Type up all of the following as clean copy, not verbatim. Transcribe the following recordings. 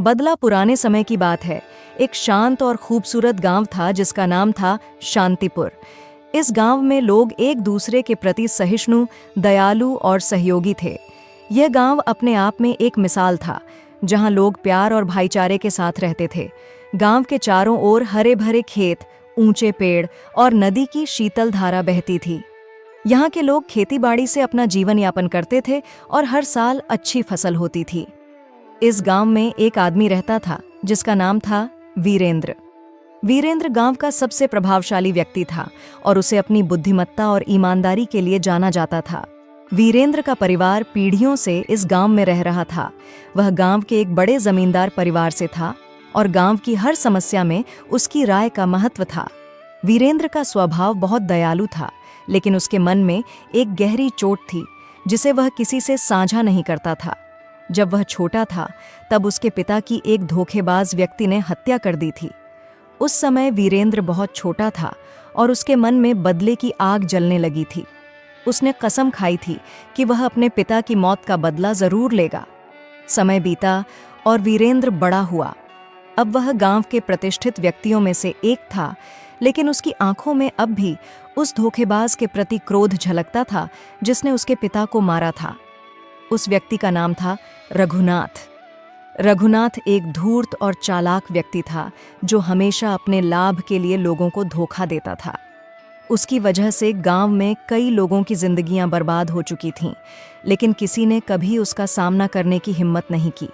बदला पुराने समय की बात है। एक शांत और खूबसूरत गांव था जिसका नाम था शांतिपुर। इस गांव में लोग एक दूसरे के प्रति सहिष्णु, दयालु और सहयोगी थे। यह गांव अपने आप में एक मिसाल था, जहां लोग प्यार और भाईचारे के साथ रहते थे। गांव के चारों ओर हरे भरे खेत, ऊंचे पेड़ और नदी की शीतल धारा बहती थी। यहाँ के लोग खेतीबाड़ी से अपना जीवन यापन करते थे और हर साल अच्छी फसल होती थी। इस गांव में एक आदमी रहता था जिसका नाम था वीरेंद्र। वीरेंद्र गांव का सबसे प्रभावशाली व्यक्ति था और उसे अपनी बुद्धिमत्ता और ईमानदारी के लिए जाना जाता था। वीरेंद्र का परिवार पीढ़ियों से इस गांव में रह रहा था। वह गांव के एक बड़े जमींदार परिवार से था और गांव की हर समस्या में उसकी राय का महत्व था। वीरेंद्र का स्वभाव बहुत दयालु था, लेकिन उसके मन में एक गहरी चोट थी जिसे वह किसी से साझा नहीं करता था। जब वह छोटा था तब उसके पिता की एक धोखेबाज व्यक्ति ने हत्या कर दी थी। उस समय वीरेंद्र बहुत छोटा था और उसके मन में बदले की आग जलने लगी थी। उसने कसम खाई थी कि वह अपने पिता की मौत का बदला जरूर लेगा। समय बीता और वीरेंद्र बड़ा हुआ। अब वह गांव के प्रतिष्ठित व्यक्तियों में से एक था, लेकिन उसकी आंखों में अब भी उस धोखेबाज के प्रति क्रोध झलकता था जिसने उसके पिता को मारा था। उस व्यक्ति का नाम था रघुनाथ। रघुनाथ एक धूर्त और चालाक व्यक्ति था जो हमेशा अपने लाभ के लिए लोगों को धोखा देता था। उसकी वजह से गांव में कई लोगों की जिंदगियां बर्बाद हो चुकी थीं, लेकिन किसी ने कभी उसका सामना करने की हिम्मत नहीं की।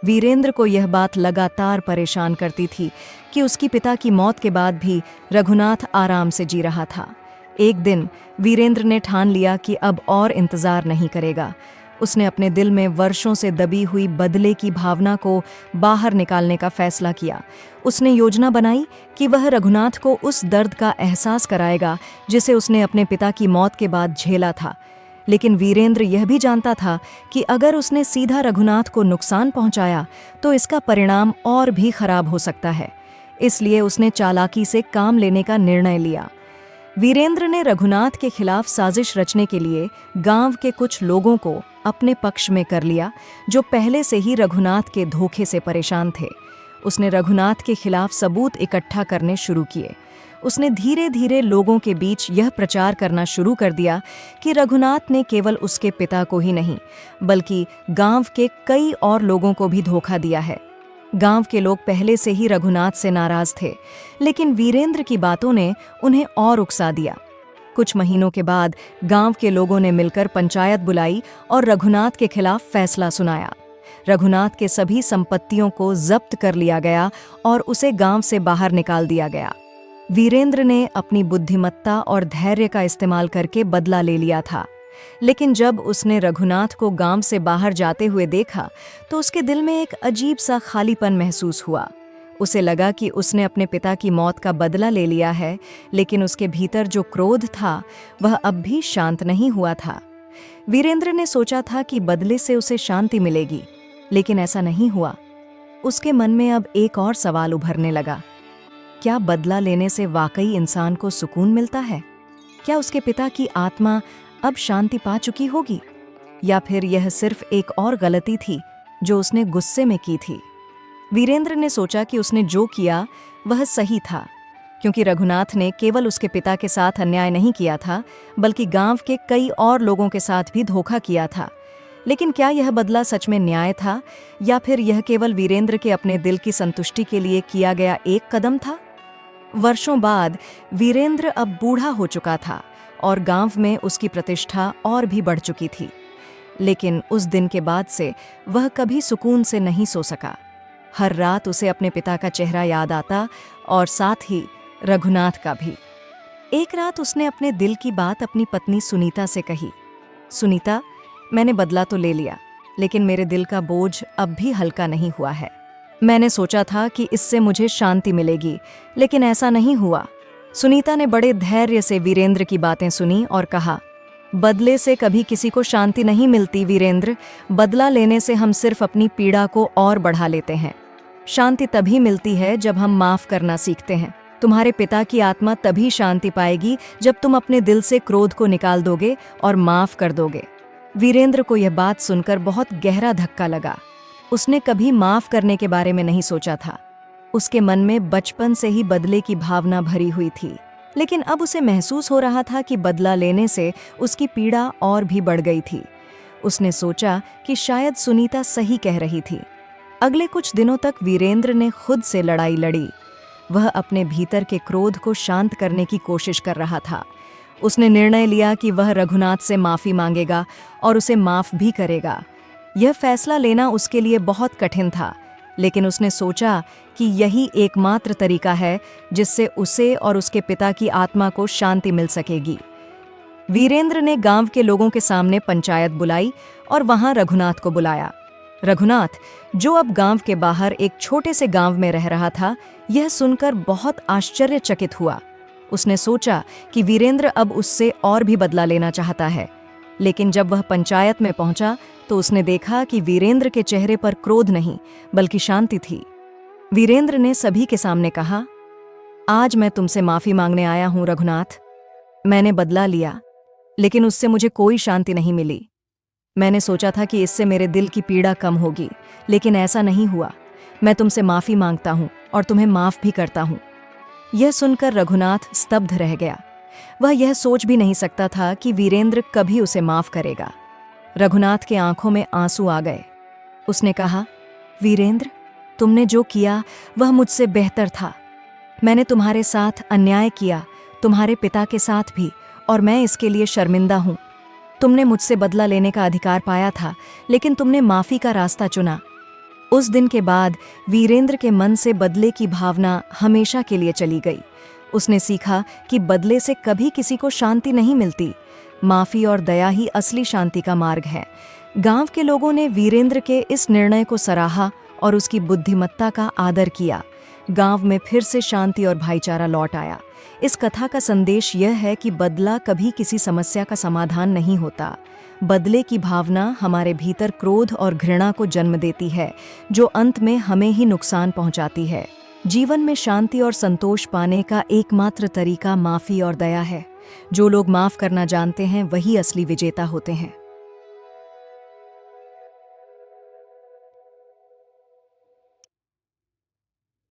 वीरेंद्र को यह बात लगातार परेशान करती थी कि उसकी पिता की मौत के बाद भी रघुनाथ आराम से जी रहा था। एक दिन वीरेंद्र ने ठान लिया कि अब और इंतजार नहीं करेगा। उसने अपने दिल में वर्षों से दबी हुई बदले की भावना को बाहर निकालने का फैसला किया। उसने योजना बनाई कि वह रघुनाथ को उस दर्द का एहसास कराएगा जिसे उसने अपने पिता की मौत के बाद झेला था। लेकिन वीरेंद्र यह भी जानता था कि अगर उसने सीधा रघुनाथ को नुकसान पहुंचाया तो इसका परिणाम और भी खराब हो सकता है। इसलिए उसने चालाकी से काम लेने का निर्णय लिया। वीरेंद्र ने रघुनाथ के खिलाफ साजिश रचने के लिए गांव के कुछ लोगों को अपने पक्ष में कर लिया जो पहले से ही रघुनाथ के धोखे से परेशान थे। उसने रघुनाथ के खिलाफ सबूत इकट्ठा करने शुरू किए। उसने धीरे धीरे लोगों के बीच यह प्रचार करना शुरू कर दिया कि रघुनाथ ने केवल उसके पिता को ही नहीं, बल्कि गांव के कई और लोगों को भी धोखा दिया है। गांव के लोग पहले से ही रघुनाथ से नाराज थे, लेकिन वीरेंद्र की बातों ने उन्हें और उकसा दिया। कुछ महीनों के बाद गांव के लोगों ने मिलकर पंचायत बुलाई और रघुनाथ के खिलाफ फैसला सुनाया। रघुनाथ के सभी संपत्तियों को जब्त कर लिया गया और उसे गांव से बाहर निकाल दिया गया। वीरेंद्र ने अपनी बुद्धिमत्ता और धैर्य का इस्तेमाल करके बदला ले लिया था, लेकिन जब उसने रघुनाथ को गांव से बाहर जाते हुए देखा तो उसके दिल में एक अजीब सा खालीपन महसूस हुआ। उसे लगा कि उसने अपने पिता की मौत का बदला ले लिया है, लेकिन उसके भीतर जो क्रोध था वह अब भी शांत नहीं हुआ था। वीरेंद्र ने सोचा था कि बदले से उसे शांति मिलेगी, लेकिन ऐसा नहीं हुआ। उसके मन में अब एक और सवाल उभरने लगा। क्या बदला लेने से वाकई इंसान को सुकून मिलता है? क्या उसके पिता की आत्मा अब शांति पा चुकी होगी, या फिर यह सिर्फ एक और गलती थी जो उसने गुस्से में की थी? वीरेंद्र ने सोचा कि उसने जो किया वह सही था, क्योंकि रघुनाथ ने केवल उसके पिता के साथ अन्याय नहीं किया था, बल्कि गांव के कई और लोगों के साथ भी धोखा किया था। लेकिन क्या यह बदला सच में न्याय था, या फिर यह केवल वीरेंद्र के अपने दिल की संतुष्टि के लिए किया गया एक कदम था? वर्षों बाद वीरेंद्र अब बूढ़ा हो चुका था और गांव में उसकी प्रतिष्ठा और भी बढ़ चुकी थी, लेकिन उस दिन के बाद से वह कभी सुकून से नहीं सो सका। हर रात उसे अपने पिता का चेहरा याद आता और साथ ही रघुनाथ का भी। एक रात उसने अपने दिल की बात अपनी पत्नी सुनीता से कही। सुनीता, मैंने बदला तो ले लिया, लेकिन मेरे दिल का बोझ अब भी हल्का नहीं हुआ है। मैंने सोचा था कि इससे मुझे शांति मिलेगी, लेकिन ऐसा नहीं हुआ। सुनीता ने बड़े धैर्य से वीरेंद्र की बातें सुनी और कहा, बदले से कभी किसी को शांति नहीं मिलती वीरेंद्र। बदला लेने से हम सिर्फ अपनी पीड़ा को और बढ़ा लेते हैं। शांति तभी मिलती है जब हम माफ करना सीखते हैं। तुम्हारे पिता की आत्मा तभी शांति पाएगी जब तुम अपने दिल से क्रोध को निकाल दोगे और माफ कर दोगे। वीरेंद्र को यह बात सुनकर बहुत गहरा धक्का लगा। उसने कभी माफ करने के बारे में नहीं सोचा था। उसके मन में बचपन से ही बदले की भावना भरी हुई थी, लेकिन अब उसे महसूस हो रहा था कि बदला लेने से उसकी पीड़ा और भी बढ़ गई थी। उसने सोचा कि शायद सुनीता सही कह रही थी। अगले कुछ दिनों तक वीरेंद्र ने खुद से लड़ाई लड़ी। वह अपने भीतर के क्रोध को शांत करने की कोशिश कर रहा था। उसने निर्णय लिया कि वह रघुनाथ से माफी मांगेगा और उसे माफ भी करेगा। यह फैसला लेना उसके लिए बहुत कठिन था, लेकिन उसने सोचा कि यही एकमात्र तरीका है जिससे उसे और उसके पिता की आत्मा को शांति मिल सकेगी। वीरेंद्र ने गांव के लोगों के सामने पंचायत बुलाई और वहां रघुनाथ को बुलाया। रघुनाथ, जो अब गांव के बाहर एक छोटे से गांव में रह रहा था, यह सुनकर बहुत आश्चर्यचकित हुआ। उसने सोचा कि वीरेंद्र अब उससे और भी बदला लेना चाहता है, लेकिन जब वह पंचायत में पहुंचा तो उसने देखा कि वीरेंद्र के चेहरे पर क्रोध नहीं बल्कि शांति थी। वीरेंद्र ने सभी के सामने कहा, आज मैं तुमसे माफी मांगने आया हूं रघुनाथ। मैंने बदला लिया, लेकिन उससे मुझे कोई शांति नहीं मिली। मैंने सोचा था कि इससे मेरे दिल की पीड़ा कम होगी, लेकिन ऐसा नहीं हुआ। मैं तुमसे माफी मांगता हूं और तुम्हें माफ भी करता हूं। यह सुनकर रघुनाथ स्तब्ध रह गया। वह यह सोच भी नहीं सकता था कि वीरेंद्र कभी उसे माफ करेगा। रघुनाथ के आंखों में आंसू आ गए। उसने कहा, वीरेंद्र, तुमने जो किया वह मुझसे बेहतर था। मैंने तुम्हारे साथ अन्याय किया, तुम्हारे पिता के साथ भी, और मैं इसके लिए शर्मिंदा हूं। तुमने मुझसे बदला लेने का अधिकार पाया था, लेकिन तुमने माफी का रास्ता चुना। उस दिन के बाद वीरेंद्र के मन से बदले की भावना हमेशा के लिए चली गई। उसने सीखा कि बदले से कभी किसी को शांति नहीं मिलती। माफी और दया ही असली शांति का मार्ग है। गांव के लोगों ने वीरेंद्र के इस निर्णय को सराहा और उसकी बुद्धिमत्ता का आदर किया। गांव में फिर से शांति और भाईचारा लौट आया। इस कथा का संदेश यह है कि बदला कभी किसी समस्या का समाधान नहीं होता। बदले की भावना हमारे भीतर क्रोध और घृणा को जन्म देती है, जो अंत में हमें ही नुकसान पहुंचाती है। जीवन में शांति और संतोष पाने का एकमात्र तरीका माफी और दया है। जो लोग माफ करना जानते हैं वही असली विजेता होते हैं।